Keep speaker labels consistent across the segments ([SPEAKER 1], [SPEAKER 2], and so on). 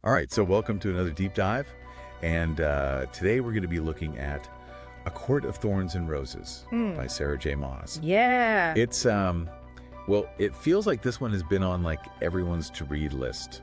[SPEAKER 1] All right, so welcome to another deep dive, and today we're going to be looking at A Court of Thorns and Roses by SarahJMaas.
[SPEAKER 2] Yeah.
[SPEAKER 1] It's well, it feels like this one has been on like everyone's to-read list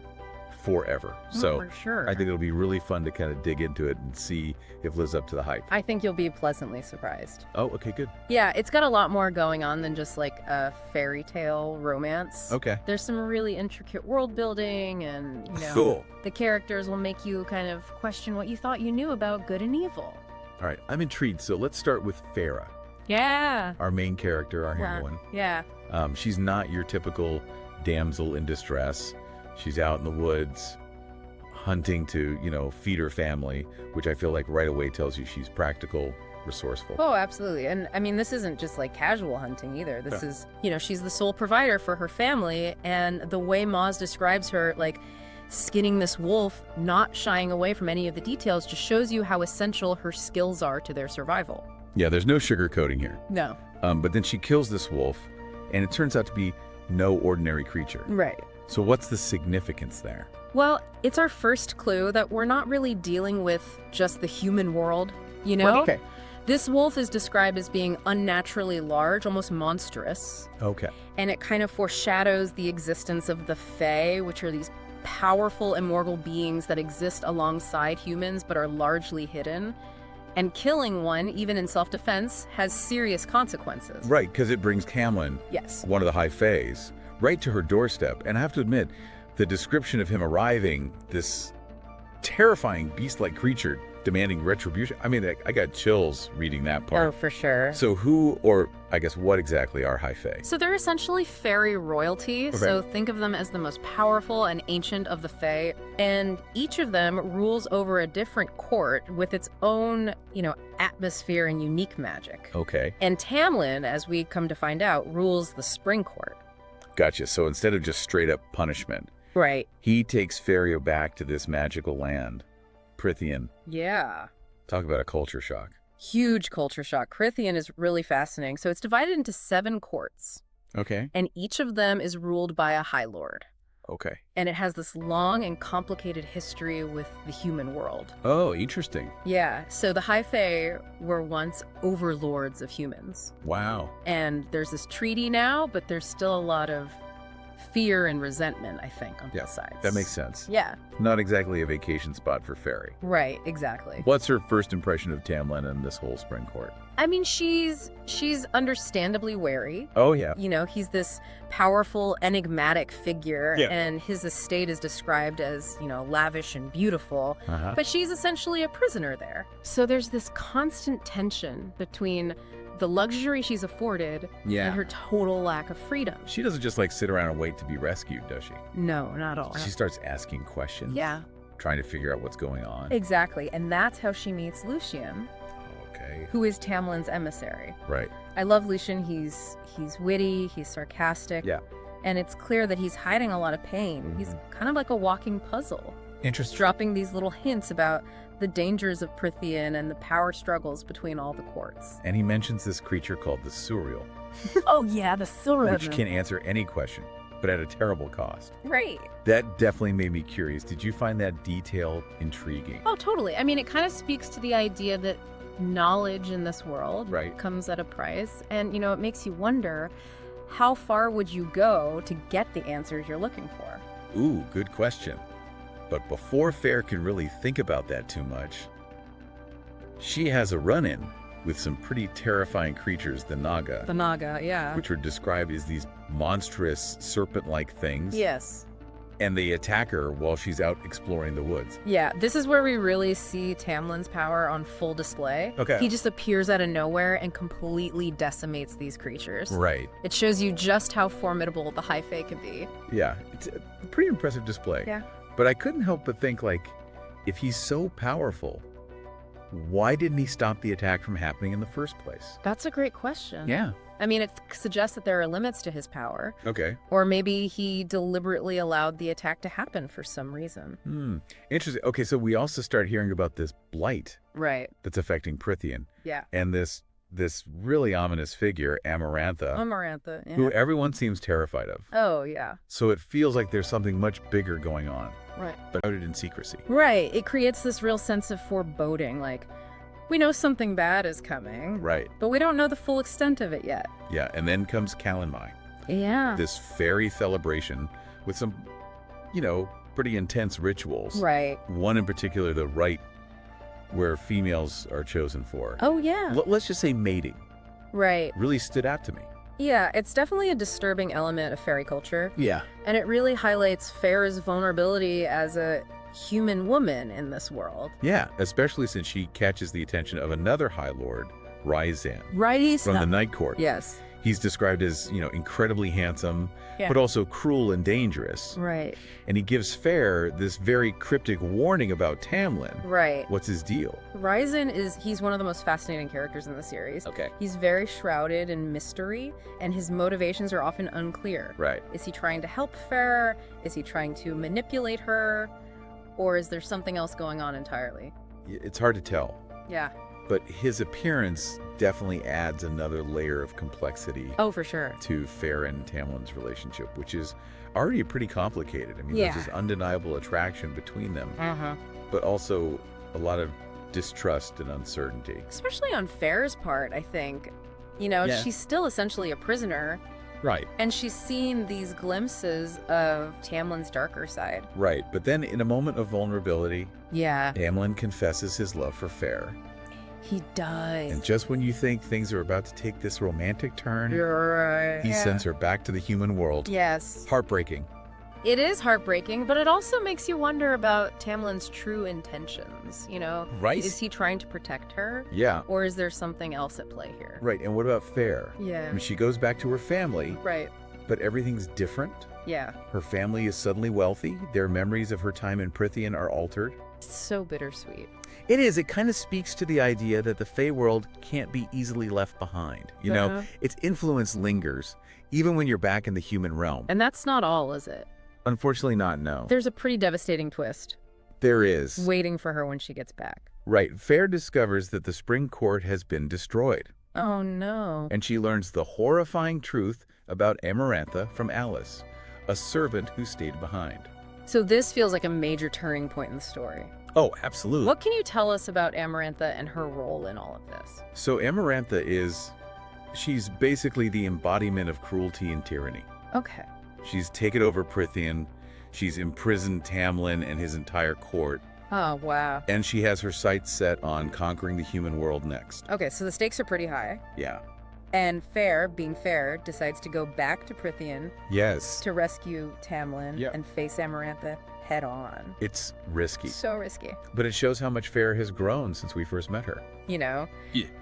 [SPEAKER 1] forever. So
[SPEAKER 2] for sure.
[SPEAKER 1] I think it'll be really fun to kind of dig into it and see if it lives up to the hype.
[SPEAKER 2] I think you'll be pleasantly surprised.
[SPEAKER 1] Oh, okay, good.
[SPEAKER 2] Yeah, it's got a lot more going on than just like a fairy tale romance.
[SPEAKER 1] Okay.
[SPEAKER 2] There's some really intricate world building and,
[SPEAKER 1] Cool.
[SPEAKER 2] the characters will make you kind of question what you thought you knew about good and evil.
[SPEAKER 1] All right, I'm intrigued. So let's start with Feyre,
[SPEAKER 2] Yeah.
[SPEAKER 1] our main character, our heroine.
[SPEAKER 2] Yeah.
[SPEAKER 1] She's not your typical damsel in distress. She's out in the woods hunting to, feed her family, which I feel like right away tells you she's practical, resourceful.
[SPEAKER 2] Oh, absolutely. And I mean, this isn't just like casual hunting either. This is, she's the sole provider for her family. And the way Maas describes her, like skinning this wolf, not shying away from any of the details, just shows you how essential her skills are to their survival.
[SPEAKER 1] Yeah, there's no sugarcoating here.
[SPEAKER 2] No.
[SPEAKER 1] But then she kills this wolf, and it turns out to be no ordinary creature.
[SPEAKER 2] Right.
[SPEAKER 1] So what's the significance there?
[SPEAKER 2] Well, it's our first clue that we're not really dealing with just the human world,
[SPEAKER 1] Well, okay.
[SPEAKER 2] This wolf is described as being unnaturally large, almost monstrous.
[SPEAKER 1] Okay.
[SPEAKER 2] And it kind of foreshadows the existence of the Fae, which are these powerful immortal beings that exist alongside humans but are largely hidden. And killing one, even in self-defense, has serious consequences.
[SPEAKER 1] Right, because it brings Camlin,
[SPEAKER 2] Yes.
[SPEAKER 1] one of the high fays, right to her doorstep. And I have to admit, the description of him arriving, this terrifying beast-like creature demanding retribution, I mean, I got chills reading that part.
[SPEAKER 2] Oh, for sure.
[SPEAKER 1] So who, or I guess what exactly are high fae?
[SPEAKER 2] So they're essentially fairy royalty, so think of them as the most powerful and ancient of the Fae, and each of them rules over a different court with its own, atmosphere and unique magic.
[SPEAKER 1] Okay.
[SPEAKER 2] And Tamlin, as we come to find out, rules the Spring Court.
[SPEAKER 1] Gotcha. So instead of just straight up punishment,
[SPEAKER 2] Right.
[SPEAKER 1] he takes Feyre back to this magical land, Prythian.
[SPEAKER 2] Yeah.
[SPEAKER 1] Talk about a culture shock.
[SPEAKER 2] Huge culture shock. Prythian is really fascinating. So it's divided into 7 courts,
[SPEAKER 1] Okay.
[SPEAKER 2] and each of them is ruled by a High Lord.
[SPEAKER 1] Okay.
[SPEAKER 2] And it has this long and complicated history with the human world.
[SPEAKER 1] Oh, interesting.
[SPEAKER 2] Yeah, so the High Fae were once overlords of humans.
[SPEAKER 1] Wow.
[SPEAKER 2] And there's this treaty now, but there's still a lot of fear and resentment, I think, on both sides.
[SPEAKER 1] That makes sense.
[SPEAKER 2] Yeah,
[SPEAKER 1] Not exactly a vacation spot for Feyre.
[SPEAKER 2] right, exactly.
[SPEAKER 1] What's her first impression of Tamlin and this whole Spring Court?
[SPEAKER 2] I mean, she's understandably wary.
[SPEAKER 1] Oh, yeah.
[SPEAKER 2] He's this powerful, enigmatic figure,
[SPEAKER 1] Yeah.
[SPEAKER 2] and his estate is described as, lavish and beautiful.
[SPEAKER 1] Uh-huh.
[SPEAKER 2] But she's essentially a prisoner there. So there's this constant tension between the luxury she's afforded
[SPEAKER 1] Yeah.
[SPEAKER 2] and her total lack of freedom.
[SPEAKER 1] She doesn't just like sit around and wait to be rescued, does she?
[SPEAKER 2] No, not at all.
[SPEAKER 1] She starts asking questions.
[SPEAKER 2] Yeah,
[SPEAKER 1] Trying to figure out what's going on.
[SPEAKER 2] exactly. And that's how she meets Lucien,
[SPEAKER 1] Okay.
[SPEAKER 2] who is Tamlin's emissary.
[SPEAKER 1] Right.
[SPEAKER 2] I love Lucien. He's witty, he's sarcastic.
[SPEAKER 1] Yeah.
[SPEAKER 2] And it's clear that he's hiding a lot of pain. He's kind of like a walking puzzle,
[SPEAKER 1] Interesting.
[SPEAKER 2] dropping these little hints about the dangers of Prythian and the power struggles between all the courts.
[SPEAKER 1] And he mentions this creature called the Surreal,
[SPEAKER 2] Oh yeah, the Surah.
[SPEAKER 1] which can answer any question, but at a terrible cost.
[SPEAKER 2] Right.
[SPEAKER 1] That definitely made me curious. Did you find that detail intriguing?
[SPEAKER 2] Oh, totally. I mean, it kind of speaks to the idea that knowledge in this world
[SPEAKER 1] Right.
[SPEAKER 2] comes at a price. And, it makes you wonder, how far would you go to get the answers you're looking for?
[SPEAKER 1] Ooh, good question. But before Feyre can really think about that too much, she has a run-in with some pretty terrifying creatures, the Naga,
[SPEAKER 2] The Naga, yeah.
[SPEAKER 1] which are described as these monstrous serpent-like things.
[SPEAKER 2] Yes.
[SPEAKER 1] And they attack her while she's out exploring the woods.
[SPEAKER 2] Yeah, this is where we really see Tamlin's power on full display.
[SPEAKER 1] Okay.
[SPEAKER 2] He just appears out of nowhere and completely decimates these creatures.
[SPEAKER 1] Right.
[SPEAKER 2] It shows you just how formidable the High Fae can be.
[SPEAKER 1] Yeah, it's a pretty impressive display.
[SPEAKER 2] Yeah.
[SPEAKER 1] But I couldn't help but think, if he's so powerful, why didn't he stop the attack from happening in the first place?
[SPEAKER 2] That's a great question.
[SPEAKER 1] Yeah.
[SPEAKER 2] I mean, it suggests that there are limits to his power.
[SPEAKER 1] Okay.
[SPEAKER 2] Or maybe he deliberately allowed the attack to happen for some reason.
[SPEAKER 1] Interesting. Okay, so we also start hearing about this blight
[SPEAKER 2] Right.
[SPEAKER 1] that's affecting Prythian.
[SPEAKER 2] Yeah.
[SPEAKER 1] And this really ominous figure, Amarantha,
[SPEAKER 2] Amarantha. Yeah.
[SPEAKER 1] who everyone seems terrified of.
[SPEAKER 2] Oh, yeah.
[SPEAKER 1] So it feels like there's something much bigger going on.
[SPEAKER 2] Right.
[SPEAKER 1] but shrouded in secrecy.
[SPEAKER 2] Right. It creates this real sense of foreboding, like, we know something bad is coming.
[SPEAKER 1] Right.
[SPEAKER 2] But we don't know the full extent of it yet.
[SPEAKER 1] Yeah, and then comes Calanmai,
[SPEAKER 2] Yeah.
[SPEAKER 1] this fairy celebration with some, pretty intense rituals.
[SPEAKER 2] Right.
[SPEAKER 1] One in particular, the rite where females are chosen for.
[SPEAKER 2] Oh, yeah.
[SPEAKER 1] Let's just say mating.
[SPEAKER 2] Right.
[SPEAKER 1] Really stood out to me.
[SPEAKER 2] Yeah, it's definitely a disturbing element of fairy culture.
[SPEAKER 1] Yeah.
[SPEAKER 2] And it really highlights Feyre's vulnerability as a human woman in this world.
[SPEAKER 1] Yeah, especially since she catches the attention of another High Lord, Ryzan,
[SPEAKER 2] Right.
[SPEAKER 1] from the Night Court.
[SPEAKER 2] Yes.
[SPEAKER 1] He's described as, incredibly handsome,
[SPEAKER 2] Yeah.
[SPEAKER 1] but also cruel and dangerous.
[SPEAKER 2] Right.
[SPEAKER 1] And he gives Feyre this very cryptic warning about Tamlin.
[SPEAKER 2] Right.
[SPEAKER 1] What's his deal?
[SPEAKER 2] Ryzan he's one of the most fascinating characters in the series.
[SPEAKER 1] Okay.
[SPEAKER 2] He's very shrouded in mystery, and his motivations are often unclear.
[SPEAKER 1] Right.
[SPEAKER 2] Is he trying to help Feyre? Is he trying to manipulate her? Or is there something else going on entirely?
[SPEAKER 1] It's hard to tell,
[SPEAKER 2] Yeah.
[SPEAKER 1] but his appearance definitely adds another layer of complexity
[SPEAKER 2] Oh, for sure.
[SPEAKER 1] to Feyre and Tamlin's relationship, which is already pretty complicated. I mean,
[SPEAKER 2] Yeah.
[SPEAKER 1] there's this undeniable attraction between them,
[SPEAKER 2] Uh-huh.
[SPEAKER 1] but also a lot of distrust and uncertainty.
[SPEAKER 2] Especially on Feyre's part, I think.
[SPEAKER 1] Yeah.
[SPEAKER 2] She's still essentially a prisoner,
[SPEAKER 1] Right.
[SPEAKER 2] and she's seen these glimpses of Tamlin's darker side.
[SPEAKER 1] Right. But then in a moment of vulnerability,
[SPEAKER 2] Yeah.
[SPEAKER 1] Tamlin confesses his love for Feyre.
[SPEAKER 2] He does.
[SPEAKER 1] And just when you think things are about to take this romantic turn,
[SPEAKER 2] You're right.
[SPEAKER 1] he sends her back to the human world.
[SPEAKER 2] Yes.
[SPEAKER 1] Heartbreaking.
[SPEAKER 2] It is heartbreaking, but it also makes you wonder about Tamlin's true intentions,
[SPEAKER 1] Right.
[SPEAKER 2] Is he trying to protect her?
[SPEAKER 1] Yeah.
[SPEAKER 2] Or is there something else at play here?
[SPEAKER 1] Right. And what about Feyre?
[SPEAKER 2] Yeah.
[SPEAKER 1] I mean, she goes back to her family,
[SPEAKER 2] Right.
[SPEAKER 1] but everything's different.
[SPEAKER 2] Yeah.
[SPEAKER 1] Her family is suddenly wealthy. Their memories of her time in Prythian are altered.
[SPEAKER 2] It's so bittersweet.
[SPEAKER 1] It is. It kind of speaks to the idea that the Fey world can't be easily left behind.
[SPEAKER 2] Uh-huh.
[SPEAKER 1] Its influence lingers, even when you're back in the human realm.
[SPEAKER 2] And that's not all, is it?
[SPEAKER 1] Unfortunately not, no.
[SPEAKER 2] There's a pretty devastating twist
[SPEAKER 1] There is.
[SPEAKER 2] waiting for her when she gets back.
[SPEAKER 1] Right. Feyre discovers that the Spring Court has been destroyed,
[SPEAKER 2] Oh, no.
[SPEAKER 1] and she learns the horrifying truth about Amarantha from Alice, a servant who stayed behind.
[SPEAKER 2] So this feels like a major turning point in the story.
[SPEAKER 1] Oh, absolutely.
[SPEAKER 2] What can you tell us about Amarantha and her role in all of this?
[SPEAKER 1] So Amarantha she's basically the embodiment of cruelty and tyranny.
[SPEAKER 2] Okay.
[SPEAKER 1] She's taken over Prythian, she's imprisoned Tamlin and his entire court,
[SPEAKER 2] Oh, wow.
[SPEAKER 1] and she has her sights set on conquering the human world next.
[SPEAKER 2] Okay, so the stakes are pretty high.
[SPEAKER 1] Yeah.
[SPEAKER 2] And Feyre, being Feyre, decides to go back to Prythian
[SPEAKER 1] Yes.
[SPEAKER 2] to rescue Tamlin
[SPEAKER 1] Yep.
[SPEAKER 2] and face Amarantha head on.
[SPEAKER 1] It's risky,
[SPEAKER 2] So risky.
[SPEAKER 1] but it shows how much Feyre has grown since we first met her. Yeah.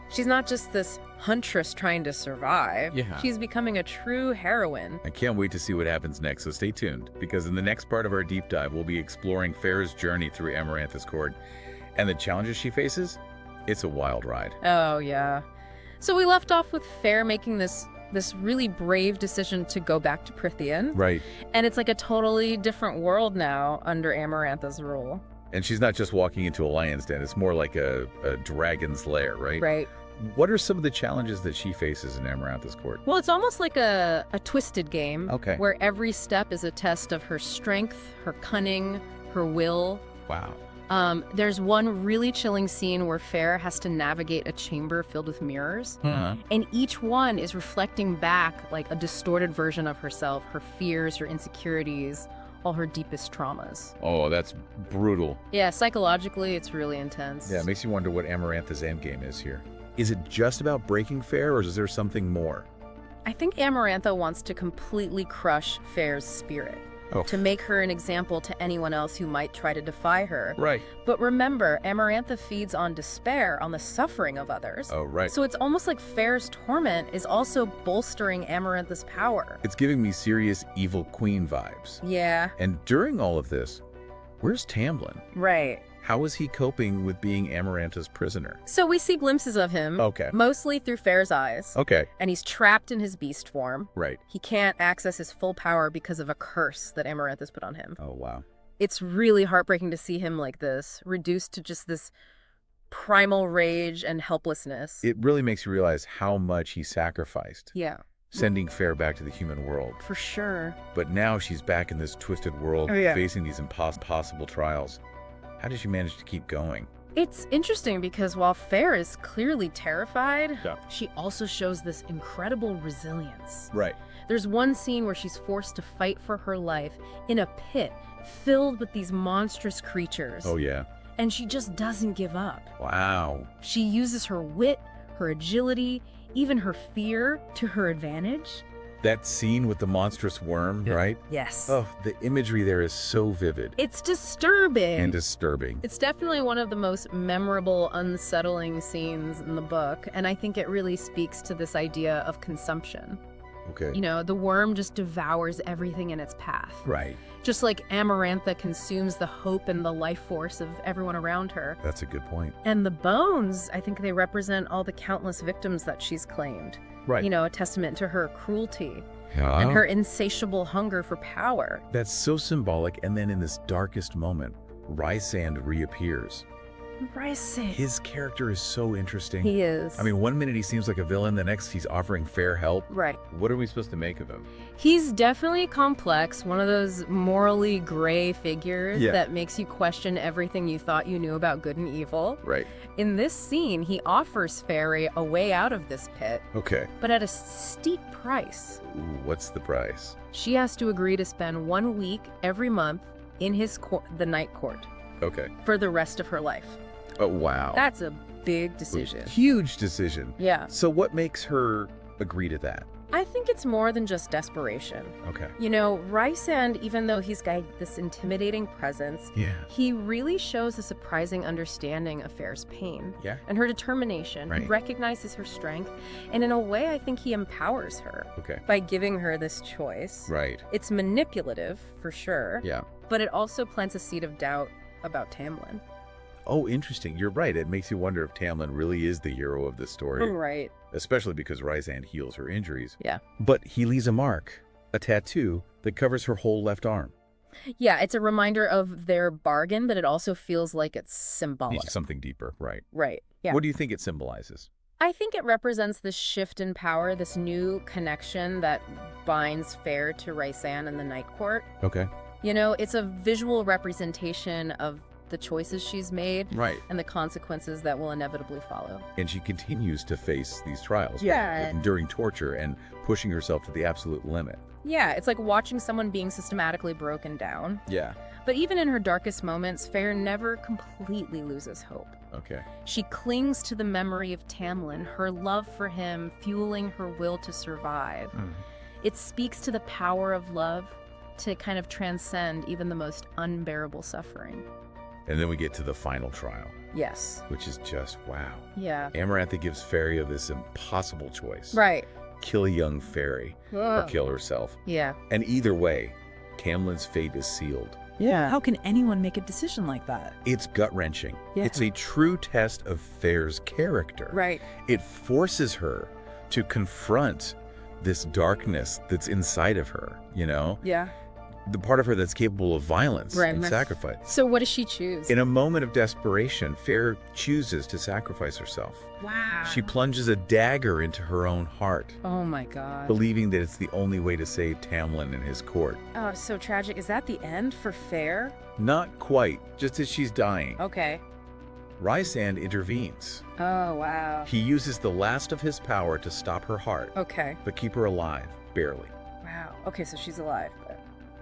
[SPEAKER 2] She's not just this huntress trying to survive.
[SPEAKER 1] Yeah.
[SPEAKER 2] She's becoming a true heroine.
[SPEAKER 1] I can't wait to see what happens next, so stay tuned, because in the next part of our deep dive, we'll be exploring Feyre's journey through Amarantha's court, and the challenges she faces. It's a wild ride.
[SPEAKER 2] Oh, yeah. So we left off with Feyre making this really brave decision to go back to Prythian.
[SPEAKER 1] Right.
[SPEAKER 2] And it's like a totally different world now under Amarantha's rule.
[SPEAKER 1] And she's not just walking into a lion's den, it's more like a dragon's lair, right?
[SPEAKER 2] Right.
[SPEAKER 1] What are some of the challenges that she faces in Amarantha's court?
[SPEAKER 2] Well, it's almost like a twisted game.
[SPEAKER 1] Okay.
[SPEAKER 2] Where every step is a test of her strength, her cunning, her will.
[SPEAKER 1] Wow.
[SPEAKER 2] There's one really chilling scene where Feyre has to navigate a chamber filled with mirrors.
[SPEAKER 1] Uh-huh.
[SPEAKER 2] And each one is reflecting back like a distorted version of herself, her fears, her insecurities, all her deepest traumas.
[SPEAKER 1] Oh, that's brutal.
[SPEAKER 2] Yeah, psychologically, it's really intense.
[SPEAKER 1] Yeah, it makes you wonder what Amarantha's endgame is here. Is it just about breaking Feyre, or is there something more?
[SPEAKER 2] I think Amarantha wants to completely crush Feyre's spirit.
[SPEAKER 1] Oh.
[SPEAKER 2] To make her an example to anyone else who might try to defy her.
[SPEAKER 1] Right.
[SPEAKER 2] But remember, Amarantha feeds on despair, on the suffering of others.
[SPEAKER 1] Oh, right.
[SPEAKER 2] So it's almost like Feyre's torment is also bolstering Amarantha's power.
[SPEAKER 1] It's giving me serious evil queen vibes.
[SPEAKER 2] Yeah.
[SPEAKER 1] And during all of this, where's Tamlin?
[SPEAKER 2] Right.
[SPEAKER 1] How is he coping with being Amarantha's prisoner?
[SPEAKER 2] So we see glimpses of him.
[SPEAKER 1] Okay.
[SPEAKER 2] Mostly through Feyre's eyes.
[SPEAKER 1] Okay.
[SPEAKER 2] And he's trapped in his beast form.
[SPEAKER 1] Right.
[SPEAKER 2] He can't access his full power because of a curse that Amarantha's put on him.
[SPEAKER 1] Oh, wow.
[SPEAKER 2] It's really heartbreaking to see him like this, reduced to just this primal rage and helplessness.
[SPEAKER 1] It really makes you realize how much he sacrificed.
[SPEAKER 2] Yeah.
[SPEAKER 1] sending Feyre back to the human world.
[SPEAKER 2] For sure.
[SPEAKER 1] But now she's back in this twisted world, facing these impossible trials. How did she manage to keep going?
[SPEAKER 2] It's interesting because while Feyre is clearly terrified,
[SPEAKER 1] Yeah.
[SPEAKER 2] she also shows this incredible resilience.
[SPEAKER 1] Right.
[SPEAKER 2] There's one scene where she's forced to fight for her life in a pit filled with these monstrous creatures.
[SPEAKER 1] Oh, yeah.
[SPEAKER 2] And she just doesn't give up.
[SPEAKER 1] Wow.
[SPEAKER 2] She uses her wit, her agility, even her fear to her advantage.
[SPEAKER 1] That scene with the monstrous worm, right?
[SPEAKER 2] Yes.
[SPEAKER 1] Oh, the imagery there is so vivid.
[SPEAKER 2] It's disturbing.
[SPEAKER 1] And disturbing.
[SPEAKER 2] It's definitely one of the most memorable, unsettling scenes in the book, and I think it really speaks to this idea of consumption.
[SPEAKER 1] Okay.
[SPEAKER 2] You know, the worm just devours everything in its path.
[SPEAKER 1] Right.
[SPEAKER 2] Just like Amarantha consumes the hope and the life force of everyone around her.
[SPEAKER 1] That's a good point.
[SPEAKER 2] And the bones, I think they represent all the countless victims that she's claimed.
[SPEAKER 1] Right.
[SPEAKER 2] You know, a testament to her cruelty
[SPEAKER 1] Yeah.
[SPEAKER 2] and her insatiable hunger for power.
[SPEAKER 1] That's so symbolic. And then in this darkest moment, Rysand reappears.
[SPEAKER 2] Rysand.
[SPEAKER 1] His character is so interesting.
[SPEAKER 2] He is.
[SPEAKER 1] I mean, one minute he seems like a villain, the next he's offering Feyre help.
[SPEAKER 2] Right.
[SPEAKER 1] What are we supposed to make of him?
[SPEAKER 2] He's definitely complex, one of those morally gray figures that makes you question everything you thought you knew about good and evil.
[SPEAKER 1] Right.
[SPEAKER 2] In this scene, he offers Feyre a way out of this pit,
[SPEAKER 1] Okay.
[SPEAKER 2] but at a steep price.
[SPEAKER 1] Ooh, what's the price?
[SPEAKER 2] She has to agree to spend 1 week every month in his the night court
[SPEAKER 1] Okay.
[SPEAKER 2] for the rest of her life.
[SPEAKER 1] Oh, wow.
[SPEAKER 2] That's a big decision.
[SPEAKER 1] Huge decision.
[SPEAKER 2] Yeah.
[SPEAKER 1] So what makes her agree to that?
[SPEAKER 2] I think it's more than just desperation.
[SPEAKER 1] Okay.
[SPEAKER 2] You know, Rysand, even though he's got this intimidating presence,
[SPEAKER 1] Yeah.
[SPEAKER 2] he really shows a surprising understanding of Feyre's pain
[SPEAKER 1] Yeah.
[SPEAKER 2] and her determination. He
[SPEAKER 1] Right.
[SPEAKER 2] recognizes her strength, and in a way, I think he empowers her
[SPEAKER 1] Okay.
[SPEAKER 2] by giving her this choice.
[SPEAKER 1] Right.
[SPEAKER 2] It's manipulative, for sure,
[SPEAKER 1] Yeah.
[SPEAKER 2] but it also plants a seed of doubt about Tamlin.
[SPEAKER 1] Oh, interesting. You're right. It makes you wonder if Tamlin really is the hero of this story.
[SPEAKER 2] Right.
[SPEAKER 1] Especially because Rysand heals her injuries.
[SPEAKER 2] Yeah.
[SPEAKER 1] But he leaves a mark, a tattoo that covers her whole left arm.
[SPEAKER 2] Yeah, it's a reminder of their bargain, but it also feels like it's symbolic.
[SPEAKER 1] Needs something deeper, right?
[SPEAKER 2] Right. Yeah.
[SPEAKER 1] What do you think it symbolizes?
[SPEAKER 2] I think it represents this shift in power, this new connection that binds Feyre to Rysand and the Night Court.
[SPEAKER 1] Okay.
[SPEAKER 2] You know, it's a visual representation of the choices she's made
[SPEAKER 1] Right.
[SPEAKER 2] and the consequences that will inevitably follow.
[SPEAKER 1] And she continues to face these trials.
[SPEAKER 2] Yeah.
[SPEAKER 1] Enduring torture and pushing herself to the absolute limit.
[SPEAKER 2] Yeah, it's like watching someone being systematically broken down.
[SPEAKER 1] Yeah.
[SPEAKER 2] But even in her darkest moments, Feyre never completely loses hope.
[SPEAKER 1] Okay.
[SPEAKER 2] She clings to the memory of Tamlin, her love for him fueling her will to survive. It speaks to the power of love to kind of transcend even the most unbearable suffering.
[SPEAKER 1] And then we get to the final trial,
[SPEAKER 2] Yes.
[SPEAKER 1] which is just wow.
[SPEAKER 2] Yeah.
[SPEAKER 1] Amarantha gives Feyre this impossible choice.
[SPEAKER 2] Right.
[SPEAKER 1] Kill young Feyre or
[SPEAKER 2] Ugh.
[SPEAKER 1] kill herself.
[SPEAKER 2] Yeah.
[SPEAKER 1] And either way, Tamlin's fate is sealed.
[SPEAKER 3] Yeah. How can anyone make a decision like that?
[SPEAKER 1] It's gut-wrenching.
[SPEAKER 3] Yeah.
[SPEAKER 1] It's a true test of Feyre's character.
[SPEAKER 2] Right.
[SPEAKER 1] It forces her to confront this darkness that's inside of her, you know?
[SPEAKER 2] Yeah.
[SPEAKER 1] The part of her that's capable of violence
[SPEAKER 2] Right.
[SPEAKER 1] and sacrifice.
[SPEAKER 2] So what does she choose?
[SPEAKER 1] In a moment of desperation, Feyre chooses to sacrifice herself.
[SPEAKER 2] Wow.
[SPEAKER 1] She plunges a dagger into her own heart,
[SPEAKER 2] Oh my God.
[SPEAKER 1] believing that it's the only way to save Tamlin and his court.
[SPEAKER 2] Oh, so tragic. Is that the end for Feyre?
[SPEAKER 1] Not quite, just as she's dying.
[SPEAKER 2] Okay.
[SPEAKER 1] Rysand intervenes.
[SPEAKER 2] Oh, wow.
[SPEAKER 1] He uses the last of his power to stop her heart,
[SPEAKER 2] Okay.
[SPEAKER 1] but keep her alive, barely.
[SPEAKER 2] Wow. Okay, so she's alive.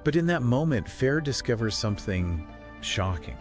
[SPEAKER 1] But in that moment, Feyre discovers something shocking.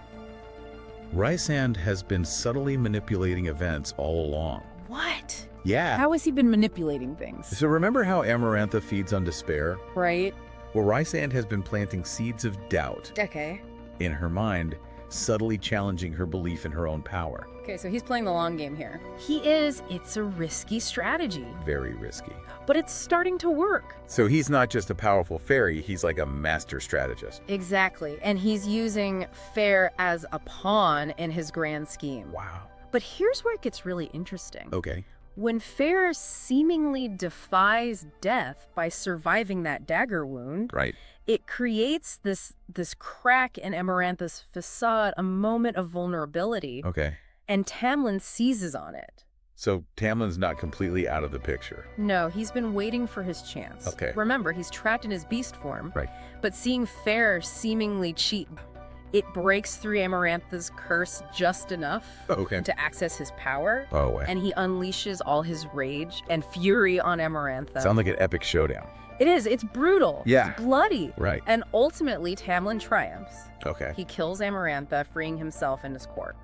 [SPEAKER 1] Rysand has been subtly manipulating events all along.
[SPEAKER 2] What?
[SPEAKER 1] Yeah.
[SPEAKER 3] How has he been manipulating things?
[SPEAKER 1] So remember how Amarantha feeds on despair?
[SPEAKER 2] Right.
[SPEAKER 1] Well, Rysand has been planting seeds of doubt
[SPEAKER 2] Okay.
[SPEAKER 1] in her mind, subtly challenging her belief in her own power.
[SPEAKER 2] Okay, so he's playing the long game here. He is. It's a risky strategy,
[SPEAKER 1] Very risky.
[SPEAKER 2] but it's starting to work.
[SPEAKER 1] So he's not just a powerful fairy, he's like a master strategist.
[SPEAKER 2] Exactly. And he's using Feyre as a pawn in his grand scheme.
[SPEAKER 1] Wow.
[SPEAKER 2] But here's where it gets really interesting.
[SPEAKER 1] Okay.
[SPEAKER 2] When Feyre seemingly defies death by surviving that dagger wound,
[SPEAKER 1] Right.
[SPEAKER 2] it creates this crack in Amarantha's facade, a moment of vulnerability,
[SPEAKER 1] Okay.
[SPEAKER 2] and Tamlin seizes on it.
[SPEAKER 1] So Tamlin's not completely out of the picture.
[SPEAKER 2] No, he's been waiting for his chance.
[SPEAKER 1] Okay.
[SPEAKER 2] Remember, he's trapped in his beast form.
[SPEAKER 1] Right.
[SPEAKER 2] But seeing Feyre seemingly cheat, it breaks through Amarantha's curse just enough to access his power.
[SPEAKER 1] Oh,
[SPEAKER 2] And he unleashes all his rage and fury on Amarantha.
[SPEAKER 1] sounds like an epic showdown.
[SPEAKER 2] It is. It's brutal.
[SPEAKER 1] Yeah.
[SPEAKER 2] It's bloody.
[SPEAKER 1] Right.
[SPEAKER 2] And ultimately, Tamlin triumphs.
[SPEAKER 1] Okay.
[SPEAKER 2] He kills Amarantha, freeing himself and his court.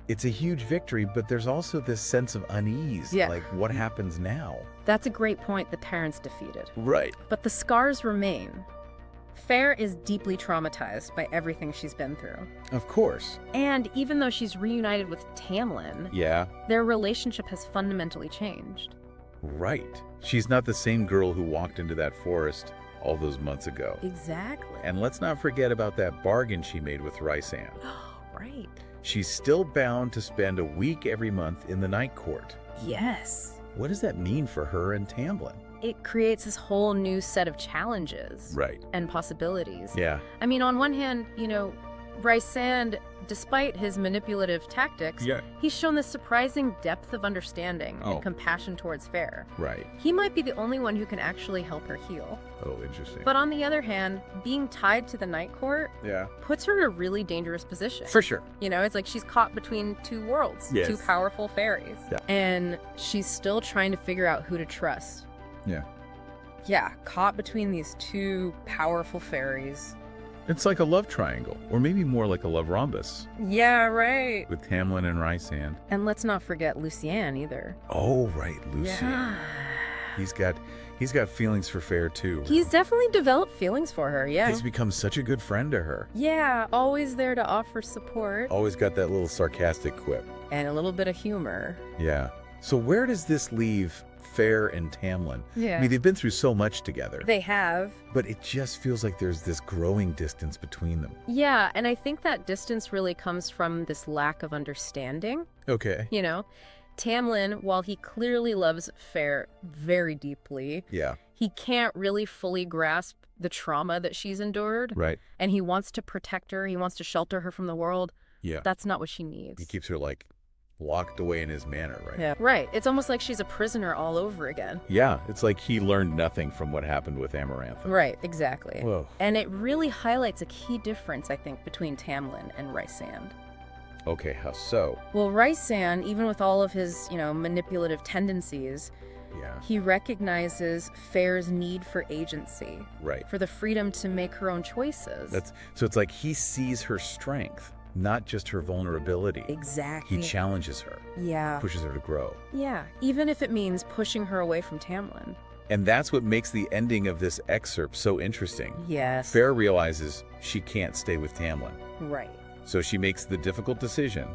[SPEAKER 1] It's a huge victory, but there's also this sense of unease.
[SPEAKER 2] Yeah.
[SPEAKER 1] Like, what happens now?
[SPEAKER 2] That's a great point. The parents defeated.
[SPEAKER 1] Right.
[SPEAKER 2] But the scars remain. Feyre is deeply traumatized by everything she's been through.
[SPEAKER 1] Of course.
[SPEAKER 2] And even though she's reunited with Tamlin,
[SPEAKER 1] Yeah.
[SPEAKER 2] their relationship has fundamentally changed.
[SPEAKER 1] Right. She's not the same girl who walked into that forest all those months ago.
[SPEAKER 2] Exactly.
[SPEAKER 1] And let's not forget about that bargain she made with Rysand.
[SPEAKER 2] Right.
[SPEAKER 1] She's still bound to spend a week every month in the Night Court.
[SPEAKER 2] Yes.
[SPEAKER 1] What does that mean for her and Tamlin?
[SPEAKER 2] It creates this whole new set of challenges
[SPEAKER 1] Right.
[SPEAKER 2] and possibilities.
[SPEAKER 1] Yeah.
[SPEAKER 2] I mean, on one hand, Rysand, despite his manipulative tactics, he's shown this surprising depth of understanding and compassion towards Feyre.
[SPEAKER 1] Right.
[SPEAKER 2] He might be the only one who can actually help her heal.
[SPEAKER 1] Oh, interesting.
[SPEAKER 2] But on the other hand, being tied to the Night Court
[SPEAKER 1] Yeah.
[SPEAKER 2] puts her in a really dangerous position.
[SPEAKER 1] For sure.
[SPEAKER 2] It's like she's caught between two worlds,
[SPEAKER 1] Yes.
[SPEAKER 2] two powerful fairies.
[SPEAKER 1] Yeah.
[SPEAKER 2] And she's still trying to figure out who to trust.
[SPEAKER 1] Yeah.
[SPEAKER 2] Yeah, caught between these two powerful fairies.
[SPEAKER 1] It's like a love triangle, or maybe more like a love rhombus,
[SPEAKER 2] Yeah, right.
[SPEAKER 1] with Tamlin and Rysand.
[SPEAKER 2] And let's not forget Lucienne either.
[SPEAKER 1] Oh, right, Lucy.
[SPEAKER 2] Yeah.
[SPEAKER 1] He's got feelings for Feyre too.
[SPEAKER 2] He's definitely developed feelings for her, yeah.
[SPEAKER 1] He's become such a good friend to her.
[SPEAKER 2] Yeah, always there to offer support.
[SPEAKER 1] Always got that little sarcastic quip.
[SPEAKER 2] And a little bit of humor.
[SPEAKER 1] Yeah. So where does this leave Feyre and Tamlin?
[SPEAKER 2] Yeah.
[SPEAKER 1] I mean, they've been through so much together.
[SPEAKER 2] They have.
[SPEAKER 1] But it just feels like there's this growing distance between them.
[SPEAKER 2] Yeah, and I think that distance really comes from this lack of understanding.
[SPEAKER 1] Okay.
[SPEAKER 2] Tamlin, while he clearly loves Feyre very deeply,
[SPEAKER 1] Yeah.
[SPEAKER 2] he can't really fully grasp the trauma that she's endured.
[SPEAKER 1] Right.
[SPEAKER 2] And he wants to protect her. He wants to shelter her from the world.
[SPEAKER 1] Yeah.
[SPEAKER 2] That's not what she needs.
[SPEAKER 1] He keeps her like locked away in his manor, right?
[SPEAKER 2] Yeah. Right. It's almost like she's a prisoner all over again.
[SPEAKER 1] Yeah. It's like he learned nothing from what happened with Amarantha.
[SPEAKER 2] Right. Exactly.
[SPEAKER 1] Whoa.
[SPEAKER 2] And it really highlights a key difference, I think, between Tamlin and Rysand.
[SPEAKER 1] Okay, how so?
[SPEAKER 2] Well, Rysand, even with all of his, manipulative tendencies,
[SPEAKER 1] Yeah.
[SPEAKER 2] he recognizes Feyre's need for agency,
[SPEAKER 1] Right.
[SPEAKER 2] for the freedom to make her own choices.
[SPEAKER 1] So it's like he sees her strength, not just her vulnerability.
[SPEAKER 2] Exactly.
[SPEAKER 1] He challenges her,
[SPEAKER 2] Yeah.
[SPEAKER 1] pushes her to grow.
[SPEAKER 2] Yeah. Even if it means pushing her away from Tamlin.
[SPEAKER 1] And that's what makes the ending of this excerpt so interesting.
[SPEAKER 2] Yes.
[SPEAKER 1] Feyre realizes she can't stay with Tamlin.
[SPEAKER 2] Right.
[SPEAKER 1] So she makes the difficult decision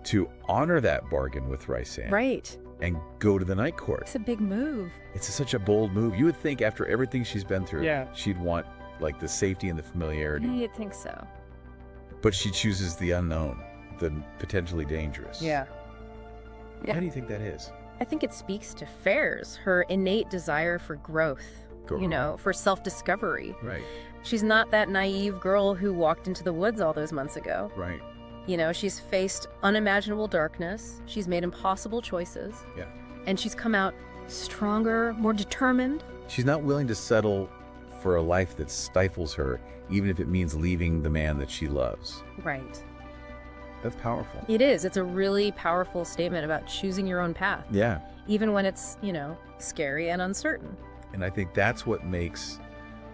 [SPEAKER 1] to honor that bargain with Rysand
[SPEAKER 2] Right.
[SPEAKER 1] and go to the Night Court.
[SPEAKER 2] It's a big move.
[SPEAKER 1] It's such a bold move. You would think after everything she's been through,
[SPEAKER 2] Yeah.
[SPEAKER 1] she'd want like the safety and the familiarity.
[SPEAKER 2] Yeah, you'd think so.
[SPEAKER 1] But she chooses the unknown, the potentially dangerous.
[SPEAKER 2] Yeah.
[SPEAKER 1] Why do you think that is?
[SPEAKER 2] I think it speaks to Feyre's, her innate desire for growth, for self-discovery.
[SPEAKER 1] Right.
[SPEAKER 2] She's not that naive girl who walked into the woods all those months ago.
[SPEAKER 1] Right.
[SPEAKER 2] She's faced unimaginable darkness. She's made impossible choices.
[SPEAKER 1] Yeah.
[SPEAKER 2] And she's come out stronger, more determined.
[SPEAKER 1] She's not willing to settle for a life that stifles her, even if it means leaving the man that she loves.
[SPEAKER 2] Right.
[SPEAKER 1] That's powerful.
[SPEAKER 2] It is. It's a really powerful statement about choosing your own path.
[SPEAKER 1] Yeah.
[SPEAKER 2] Even when it's, scary and uncertain.
[SPEAKER 1] And I think that's what makes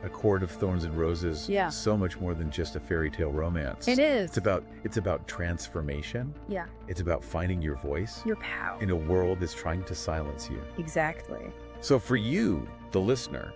[SPEAKER 1] A Court of Thorns and Roses so much more than just a fairy tale romance.
[SPEAKER 2] It is.
[SPEAKER 1] It's about transformation.
[SPEAKER 2] Yeah.
[SPEAKER 1] It's about finding your voice
[SPEAKER 2] Your power.
[SPEAKER 1] in a world that's trying to silence you.
[SPEAKER 2] Exactly.
[SPEAKER 1] So for you, the listener,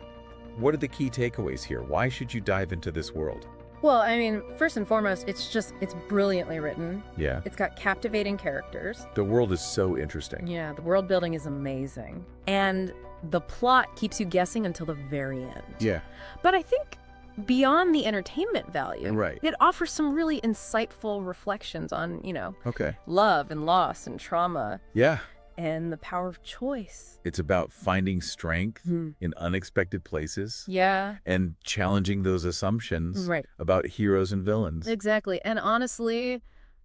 [SPEAKER 1] what are the key takeaways here? Why should you dive into this world?
[SPEAKER 2] Well, I mean, first and foremost, it's brilliantly written.
[SPEAKER 1] Yeah.
[SPEAKER 2] It's got captivating characters.
[SPEAKER 1] The world is so interesting.
[SPEAKER 2] Yeah, the world building is amazing. And the plot keeps you guessing until the very end.
[SPEAKER 1] Yeah.
[SPEAKER 2] But I think beyond the entertainment value,
[SPEAKER 1] Right.
[SPEAKER 2] it offers some really insightful reflections on,
[SPEAKER 1] Okay.
[SPEAKER 2] love and loss and trauma
[SPEAKER 1] Yeah.
[SPEAKER 2] and the power of choice.
[SPEAKER 1] It's about finding strength
[SPEAKER 2] Hmm.
[SPEAKER 1] in unexpected places
[SPEAKER 2] Yeah,
[SPEAKER 1] and challenging those assumptions
[SPEAKER 2] right.
[SPEAKER 1] about heroes and villains.
[SPEAKER 2] Exactly. And honestly,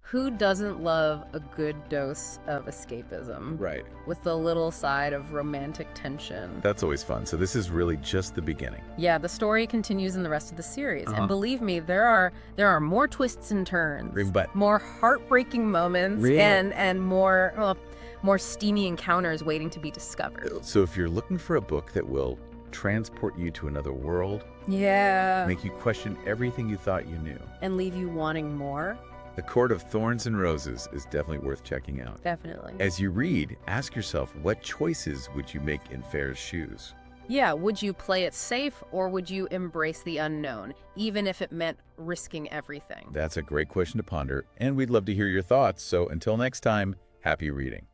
[SPEAKER 2] Who doesn't love a good dose of escapism?
[SPEAKER 1] Right.
[SPEAKER 2] With a little side of romantic tension.
[SPEAKER 1] That's always fun. So this is really just the beginning.
[SPEAKER 2] Yeah, the story continues in the rest of the series. And believe me, there are more twists and turns.
[SPEAKER 1] But
[SPEAKER 2] more heartbreaking moments and more steamy encounters waiting to be discovered.
[SPEAKER 1] So if you're looking for a book that will transport you to another world, make you question everything you thought you knew,
[SPEAKER 2] and leave you wanting more,
[SPEAKER 1] The Court of Thorns and Roses is definitely worth checking out.
[SPEAKER 2] Definitely.
[SPEAKER 1] As you read, ask yourself, what choices would you make in Feyre's shoes?
[SPEAKER 2] Yeah, would you play it safe or would you embrace the unknown, even if it meant risking everything?
[SPEAKER 1] That's a great question to ponder, and we'd love to hear your thoughts. So until next time, happy reading.